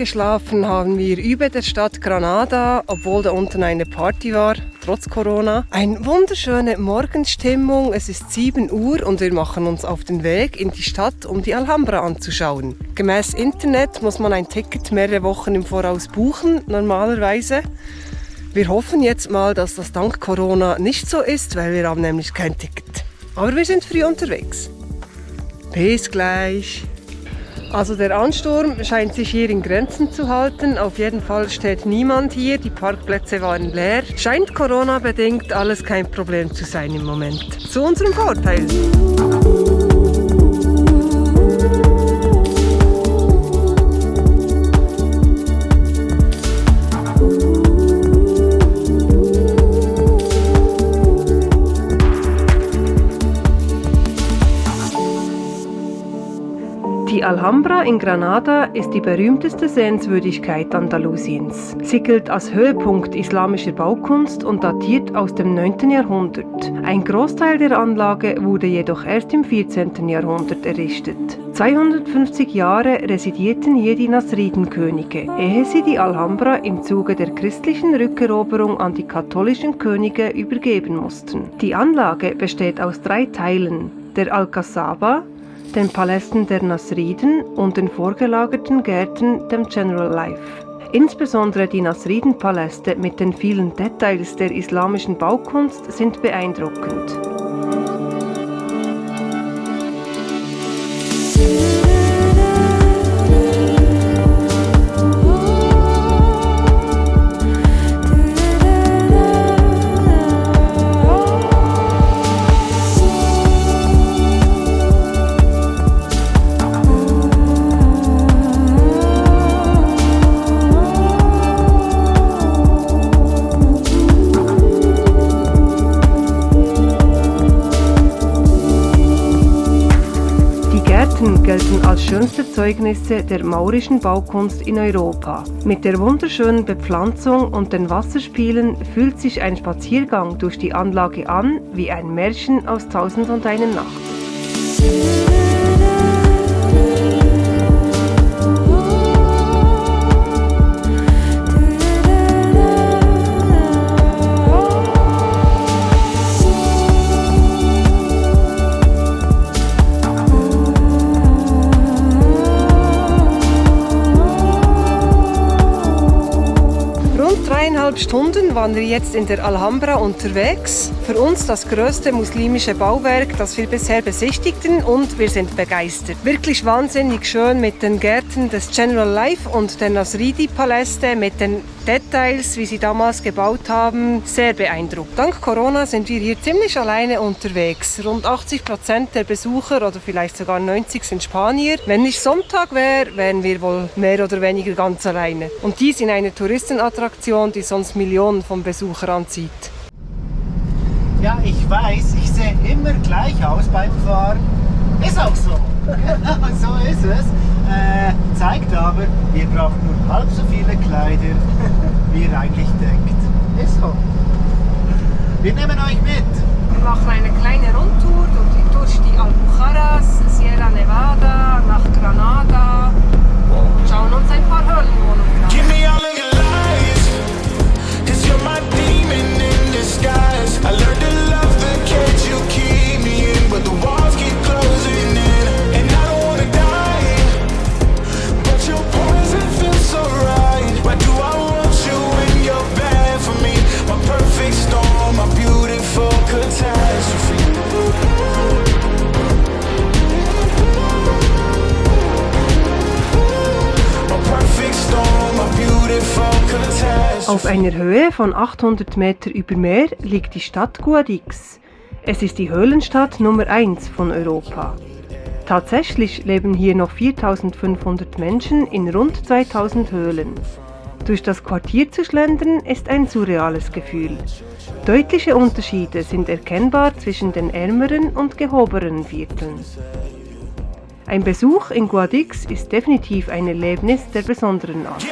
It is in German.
geschlafen haben wir über der Stadt Granada, obwohl da unten eine Party war, trotz Corona. Eine wunderschöne Morgenstimmung, es ist 7 Uhr und wir machen uns auf den Weg in die Stadt, um die Alhambra anzuschauen. Gemäß Internet muss man ein Ticket mehrere Wochen im Voraus buchen, normalerweise. Wir hoffen jetzt mal, dass das dank Corona nicht so ist, weil wir haben nämlich kein Ticket. Aber wir sind früh unterwegs. Bis gleich. Also der Ansturm scheint sich hier in Grenzen zu halten. Auf jeden Fall steht niemand hier, die Parkplätze waren leer. Scheint Corona-bedingt alles kein Problem zu sein im Moment. Zu unserem Vorteil. Die Alhambra in Granada ist die berühmteste Sehenswürdigkeit Andalusiens. Sie gilt als Höhepunkt islamischer Baukunst und datiert aus dem 9. Jahrhundert. Ein Großteil der Anlage wurde jedoch erst im 14. Jahrhundert errichtet. 250 Jahre residierten hier die Nasridenkönige, ehe sie die Alhambra im Zuge der christlichen Rückeroberung an die katholischen Könige übergeben mussten. Die Anlage besteht aus 3 Teilen: der Alcazaba, den Palästen der Nasriden und den vorgelagerten Gärten, dem General Life. Insbesondere die Nasridenpaläste mit den vielen Details der islamischen Baukunst sind beeindruckend. Gelten als schönste Zeugnisse der maurischen Baukunst in Europa. Mit der wunderschönen Bepflanzung und den Wasserspielen fühlt sich ein Spaziergang durch die Anlage an wie ein Märchen aus 1001 Nacht. Stunden waren wir jetzt in der Alhambra unterwegs. Für uns das größte muslimische Bauwerk, das wir bisher besichtigten, und wir sind begeistert. Wirklich wahnsinnig schön mit den Gärten des General Life und der Nasridi-Paläste, mit den Details, wie sie damals gebaut haben, sehr beeindruckt. Dank Corona sind wir hier ziemlich alleine unterwegs. Rund 80% der Besucher oder vielleicht sogar 90% sind Spanier. Wenn nicht Sonntag wäre, wären wir wohl mehr oder weniger ganz alleine. Und dies in einer Touristenattraktion, die sonst Millionen von Besuchern anzieht. Ja, ich weiß, ich sehe immer gleich aus beim Fahren. Ist auch so. So ist es. Zeigt aber, ihr braucht nur halb so viele Kleider, wie ihr eigentlich denkt. Ist so. Wir nehmen euch mit. Wir machen eine kleine Rundtour durch die Alpujarras, Sierra Nevada, nach Granada und schauen uns ein paar Höhlenwohnungen an. I learned to love the cage you keep me in, but the walls keep closing in, and I don't wanna die, but your poison feels so right. Why do I want you when you're bad for me? My perfect storm, my beautiful catastrophe. My perfect storm, my beautiful catastrophe. Auf einer Höhe von 800 Meter über Meer liegt die Stadt Guadix. Es ist die Höhlenstadt Nummer 1 von Europa. Tatsächlich leben hier noch 4500 Menschen in rund 2000 Höhlen. Durch das Quartier zu schlendern ist ein surreales Gefühl. Deutliche Unterschiede sind erkennbar zwischen den ärmeren und gehobenen Vierteln. Ein Besuch in Guadix ist definitiv ein Erlebnis der besonderen Art.